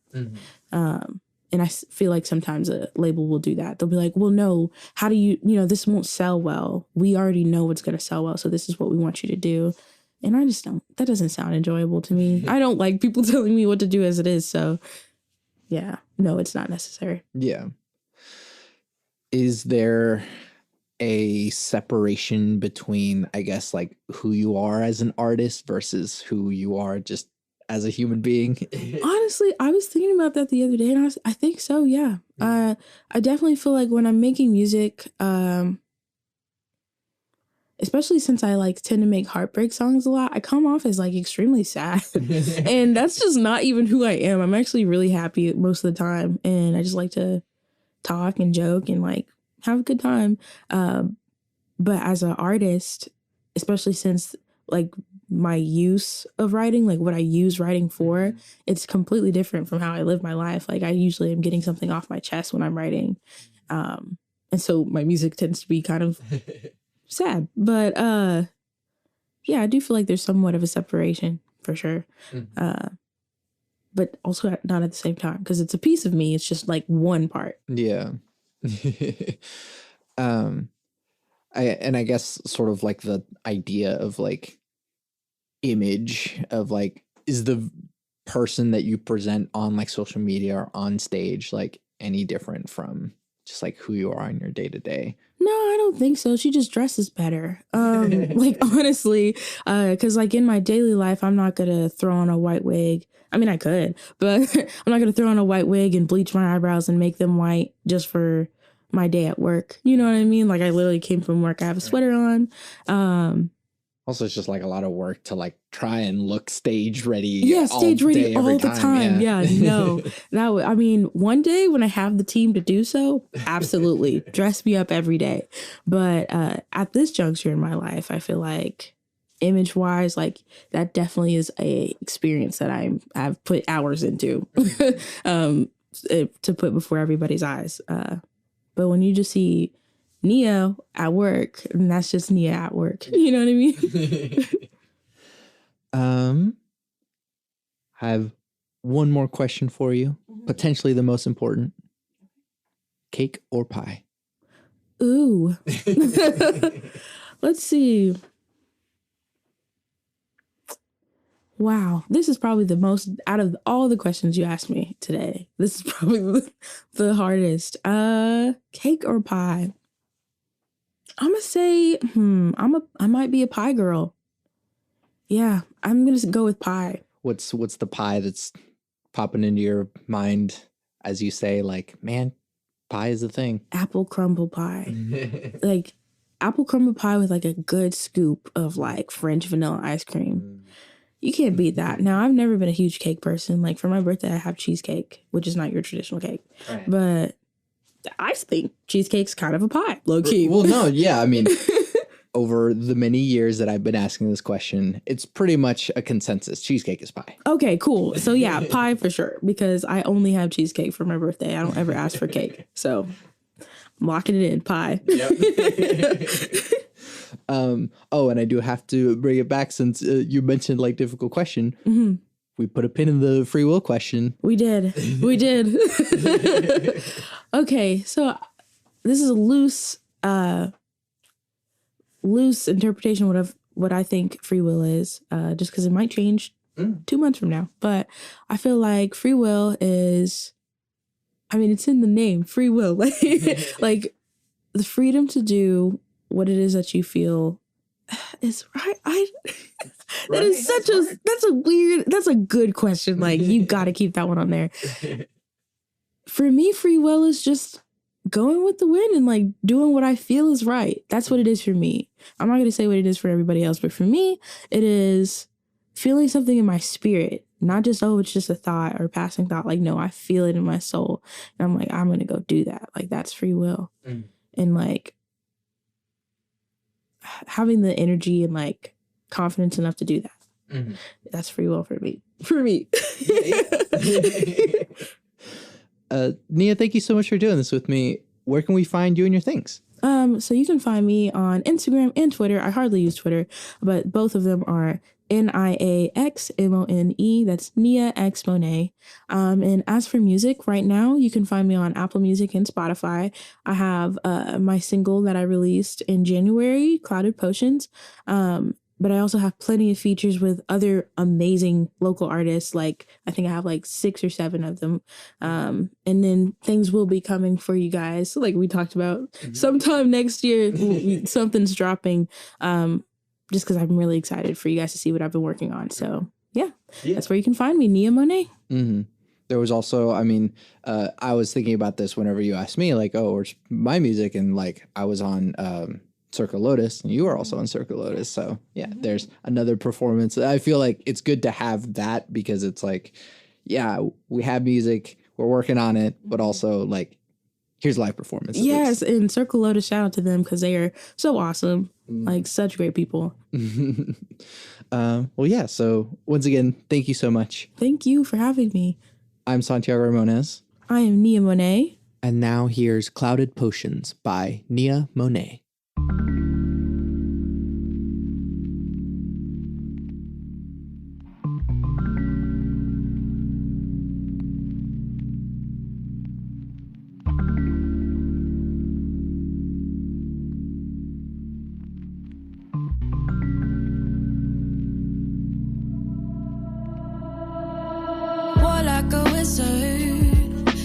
And I feel like sometimes a label will do that. They'll be like, well, no, how do you this won't sell well. We already know what's going to sell well. So this is what we want you to do. And I just that doesn't sound enjoyable to me. I don't like people telling me what to do as it is. So yeah, no, it's not necessary. Yeah. Is there a separation between, I guess, like who you are as an artist versus who you are just as a human being? Honestly, I was thinking about that the other day, and I think so, yeah. I definitely feel like when I'm making music, especially since I like tend to make heartbreak songs a lot, I come off as like extremely sad. And that's just not even who I am. I'm actually really happy most of the time, and I just like to talk and joke and like have a good time. But as an artist, especially since like my use of writing, like what I use writing for, it's completely different from how I live my life. Like, I usually am getting something off my chest when I'm writing. And so my music tends to be kind of sad. But yeah, I do feel like there's somewhat of a separation for sure. But also not at the same time, because it's a piece of me. It's just like one part. Yeah. I guess sort of like the idea of like image of like, is the person that you present on like social media or on stage like any different from just like who you are in your day to day? No, I don't think so. She just dresses better. Like, honestly, because like in my daily life, I'm not gonna throw on a white wig. I mean, I could, but I'm not gonna throw on a white wig and bleach my eyebrows and make them white just for my day at work. You know what I mean? Like, I literally came from work. I have a sweater on. Also, it's just like a lot of work to like try and look stage ready. Yeah, stage ready all the time. Yeah, no. I mean, one day when I have the team to do so, absolutely dress me up every day. But at this juncture in my life, I feel like image wise, like that definitely is a experience that I've put hours into to put before everybody's eyes. But when you just see Nia at work, and that's just Nia at work. You know what I mean? I have one more question for you, potentially the most important. Cake or pie? Ooh. Let's see. Wow. This is probably the most, out of all the questions you asked me today, this is probably the hardest. Cake or pie? I'm gonna say, I might be a pie girl. Yeah, I'm gonna go with pie. What's the pie that's popping into your mind as you say, like, man, pie is the thing? Apple crumble pie. Like apple crumble pie with like a good scoop of like French vanilla ice cream. You can't beat that. Now, I've never been a huge cake person. Like for my birthday, I have cheesecake, which is not your traditional cake. Right. But I think cheesecake's kind of a pie, low key. Well, no, yeah. I mean, over the many years that I've been asking this question, it's pretty much a consensus. Cheesecake is pie. Okay, cool. So yeah, pie for sure. Because I only have cheesecake for my birthday. I don't ever ask for cake. So I'm locking it in, pie. Yep. And I do have to bring it back since you mentioned like difficult question. Mm-hmm. We put a pin in the free will question. We did. Okay, so this is a loose interpretation of what I think free will is, just because it might change 2 months from now. But I feel like free will is, I mean, it's in the name, free will. Like the freedom to do what it is that you feel is right. That is that's a good question. Like you got to keep that one on there. For me, free will is just going with the wind and like doing what I feel is right. That's what it is for me. I'm not going to say what it is for everybody else, but for me, it is feeling something in my spirit, not just, oh, it's just a thought or passing thought. Like, no, I feel it in my soul. And I'm like, I'm going to go do that. Like, that's free will. And like having the energy and like confidence enough to do that. That's free will for me. Nia, thank you so much for doing this with me. Where can we find you and your things? So you can find me on Instagram and Twitter. I hardly use Twitter, but both of them are NIAXMONE. That's Nia X Moné. And as for music, right now you can find me on Apple Music and Spotify. I have my single that I released in January, Clouded Potions. But I also have plenty of features with other amazing local artists. Like I think I have like 6 or 7 of them. And then things will be coming for you guys. Like we talked about sometime next year, something's dropping. Just because I'm really excited for you guys to see what I've been working on. So yeah. That's where you can find me, Nia Moné. Mm-hmm. There was also, I mean, I was thinking about this whenever you asked me, like, oh, where's my music? And like I was on Circa Lotus, and you are also on Circa Lotus. So yeah, there's another performance. I feel like it's good to have that because it's like, yeah, we have music, we're working on it, but also like, here's live performance. Yes, and Circa Lotus, shout out to them because they are so awesome. Like such great people. Well, yeah. So once again, thank you so much. Thank you for having me. I'm Santiago Ramones. I am Nia Moné. And now here's Clouded Potions by Nia Moné.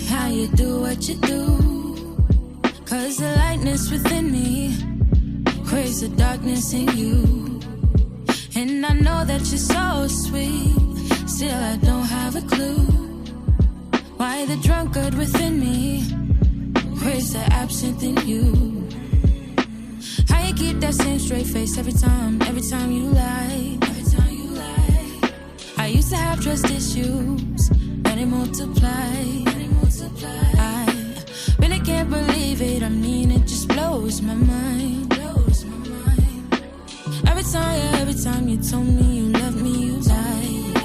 How you do what you do, 'cause the lightness within me craves the darkness in you. And I know that you're so sweet, still I don't have a clue why the drunkard within me craves the absinthe in you. How you keep that same straight face every time you lie. I used to have trust issues, and they multiply. I really can't believe it. I mean, it just blows my mind. Every Every time you told me you love me, you lied.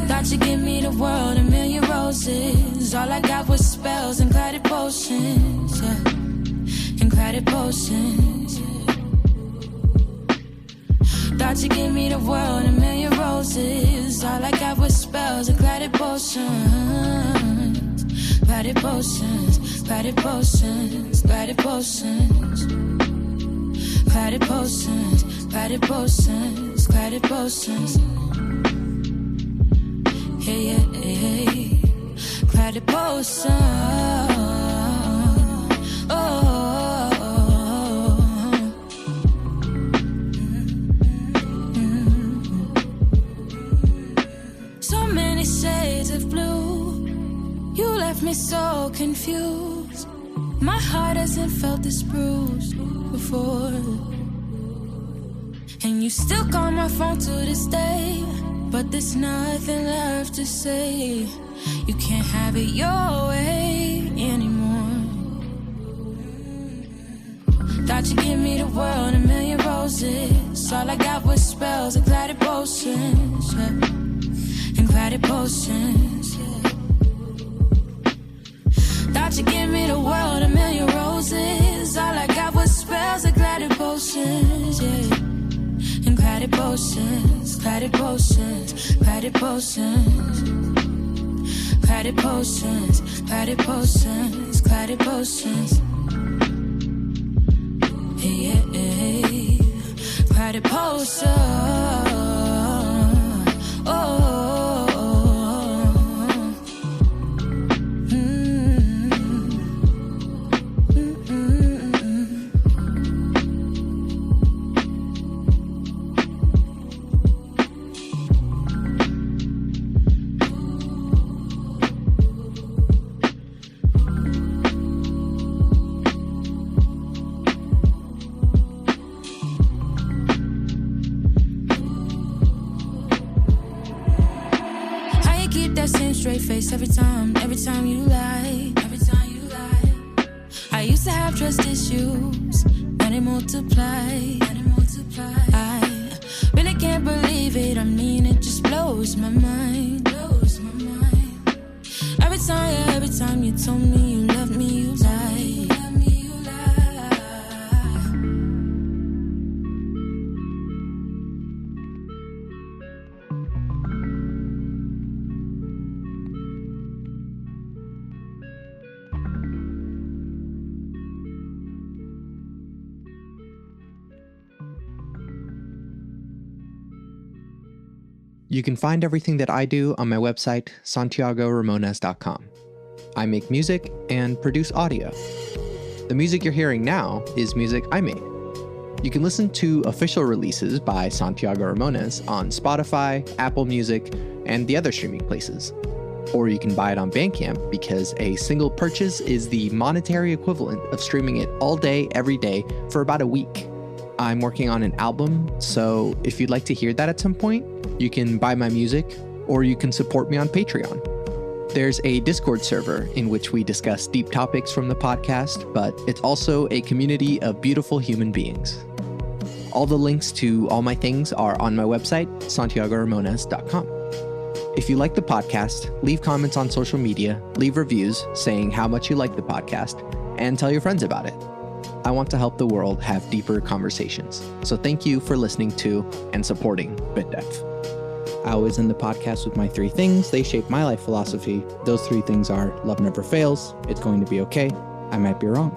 Thought you'd give me the world, a million roses. All I got was spells and clouded potions, yeah. And clouded potions, yeah. Thought you'd give me the world, a million roses. All I got was spells and clouded potions. Clouded potions, clouded potions, clouded potions. Clouded potions, clouded potions, clouded potions. Hey, yeah, hey, clouded potions. So many shades of blue. You left me so confused. My heart hasn't felt this bruise before. And you still call my phone to this day, but there's nothing left to say. You can't have it your way anymore. Thought you'd give me the world, a million roses. All I got was spells and clouded potions, yeah. And clouded potions, yeah. Thought you'd give me the world, a million roses. All I got was spells and clouded potions, yeah. And clouded potions, clouded potions, clouded potions. Clouded potions, clouded potions, clouded potions. Hey, yeah, hey, clouded potions. Straight face every time you lie, I used to have trust issues, and they multiply. I really can't believe it, I mean it just blows my mind. Every time you told me you love me, you lied. You can find everything that I do on my website, santiagoramones.com. I make music and produce audio. The music you're hearing now is music I made. You can listen to official releases by Santiago Ramones on Spotify, Apple Music, and the other streaming places. Or you can buy it on Bandcamp because a single purchase is the monetary equivalent of streaming it all day, every day for about a week. I'm working on an album, so if you'd like to hear that at some point, you can buy my music, or you can support me on Patreon. There's a Discord server in which we discuss deep topics from the podcast, but it's also a community of beautiful human beings. All the links to all my things are on my website, santiagoramones.com. If you like the podcast, leave comments on social media, leave reviews saying how much you like the podcast, and tell your friends about it. I want to help the world have deeper conversations. So thank you for listening to and supporting Bit Depth. I always end the podcast with my 3 things. They shape my life philosophy. Those 3 things are: love never fails, it's going to be okay, I might be wrong.